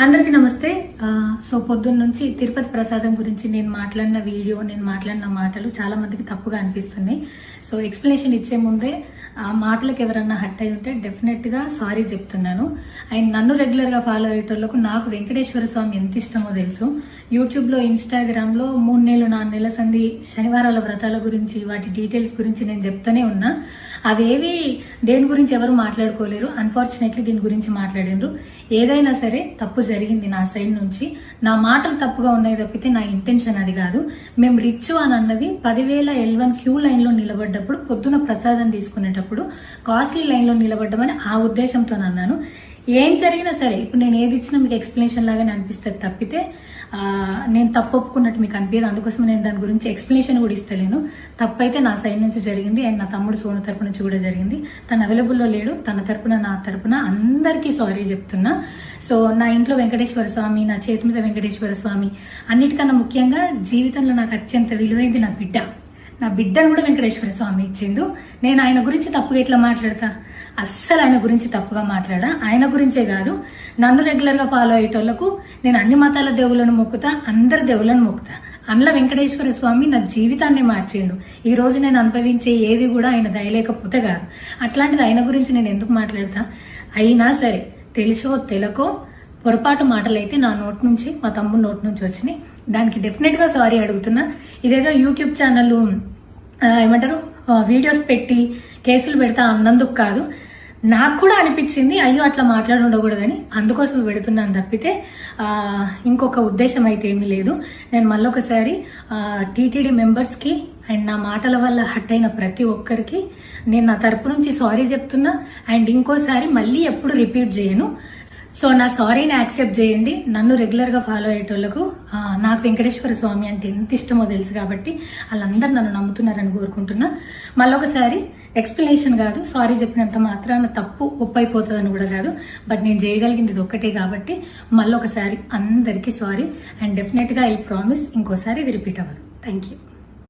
అందరికీ నమస్తే. సో పొద్దున్న నుంచి తిరుపతి ప్రసాదం గురించి నేను మాట్లాడిన వీడియో, నేను మాట్లాడిన మాటలు చాలా మందికి తప్పుగా అనిపిస్తున్నాయి. సో ఎక్స్ప్లెనేషన్ ఇచ్చే ముందే ఆ మాటలకు ఎవరన్నా హట్ అయి ఉంటే డెఫినెట్గా సారీ చెప్తున్నాను. అండ్ నన్ను రెగ్యులర్గా ఫాలో అయ్యేటోళ్ళకు నాకు వెంకటేశ్వర స్వామి ఎంత ఇష్టమో తెలుసు. యూట్యూబ్లో, ఇన్స్టాగ్రామ్లో 3 నెలలు 4 నెలల సంది శనివారాల వ్రతాల గురించి, వాటి డీటెయిల్స్ గురించి నేను చెప్తూనే ఉన్నా. అవేవి దేని గురించి ఎవరు మాట్లాడుకోలేరు. అన్ఫార్చునేట్లీ దీని గురించి మాట్లాడినరు. ఏదైనా సరే తప్పు జరిగింది నా సైడ్ నుంచి. నా మాటలు తప్పుగా ఉన్నాయి తప్పితే నా ఇంటెన్షన్ అది కాదు. మేము రిచ్ అని అన్నది 10,000 L1 క్యూ లైన్లో నిలబడ్డప్పుడు, పొద్దున ప్రసాదం తీసుకునేటప్పుడు కాస్ట్లీ లైన్లో నిలబడ్డమని ఆ ఉద్దేశంతో అన్నాను. ఏం జరిగినా సరే ఇప్పుడు నేను ఏది ఇచ్చినా మీకు ఎక్స్ప్లెనేషన్ లాగానే అనిపిస్తుంది తప్పితే నేను తప్పు ఒప్పుకున్నట్టు మీకు అనిపించదు. అందుకోసం నేను దాని గురించి ఎక్స్ప్లెనేషన్ కూడా ఇస్తలేను. తప్పైతే నా సైడ్ నుంచి జరిగింది అండ్ నా తమ్ముడు సోను తరపు నుంచి కూడా జరిగింది. తను అవైలబుల్లో లేడు. తన తరపున, నా తరపున అందరికీ సారీ చెప్తున్నా. సో నా ఇంట్లో వెంకటేశ్వర స్వామి, నా చేతి మీద వెంకటేశ్వర స్వామి, అన్నిటికన్నా ముఖ్యంగా జీవితంలో నాకు అత్యంత విలువైంది నా బిడ్డ. నా బిడ్డను కూడా వెంకటేశ్వర స్వామి ఇచ్చిండు. నేను ఆయన గురించి తప్పుగా ఎట్లా మాట్లాడతా? అస్సలు ఆయన గురించి తప్పుగా మాట్లాడా. ఆయన గురించే కాదు, నన్ను రెగ్యులర్గా ఫాలో అయ్యేటోళ్లకు నేను అన్ని మతాల దేవులను మొక్కుతా, అందరి దేవులను మొక్కుతా. అందులో వెంకటేశ్వర స్వామి నా జీవితాన్ని మార్చిండు. ఈ రోజు నేను అనుభవించే ఏది కూడా ఆయన దయలేకపోతే కాదు. అట్లాంటిది ఆయన గురించి నేను ఎందుకు మాట్లాడతా? అయినా సరే తెలిసో తెలకో పొరపాటు మాటలు అయితే నా నోటి నుంచి, మా తమ్ముడు నోటి నుంచి వచ్చినాయి. దానికి డెఫినెట్గా సారీ అడుగుతున్నా. ఇదేదో యూట్యూబ్ ఛానల్ ఏమంటారు వీడియోస్ పెట్టి కేసులు పెడతా అన్నందుకు కాదు, నాకు కూడా అనిపించింది అయ్యో అట్లా మాట్లాడి ఉండకూడదని, అందుకోసం పెడుతున్నాను తప్పితే ఇంకొక ఉద్దేశం అయితే ఏమీ లేదు. నేను మళ్ళొకసారి టీటీడీ మెంబర్స్కి అండ్ నా మాటల వల్ల హట్ అయిన ప్రతి ఒక్కరికి నేను నా తరపు నుంచి సారీ చెప్తున్నా. అండ్ ఇంకోసారి మళ్ళీ ఎప్పుడు రిపీట్ చేయను. సో నా సారీని యాక్సెప్ట్ చేయండి. నన్ను రెగ్యులర్గా ఫాలో అయ్యేటోళ్లకు నాకు వెంకటేశ్వర స్వామి అంటే ఎంత ఇష్టమో తెలుసు కాబట్టి వాళ్ళందరూ నన్ను నమ్ముతున్నారని కోరుకుంటున్నా. మళ్ళొకసారి ఎక్స్ప్లెనేషన్ కాదు, సారీ చెప్పినంత మాత్రాన తప్పు ఒప్పైపోతుందని కూడా కాదు. బట్ నేను చేయగలిగింది ఇది ఒక్కటే కాబట్టి మళ్ళొకసారి అందరికీ సారీ. అండ్ డెఫినెట్గా ఐ ప్రామిస్ ఇంకోసారి ఇది రిపీట్ అవ్వదు. Thank you.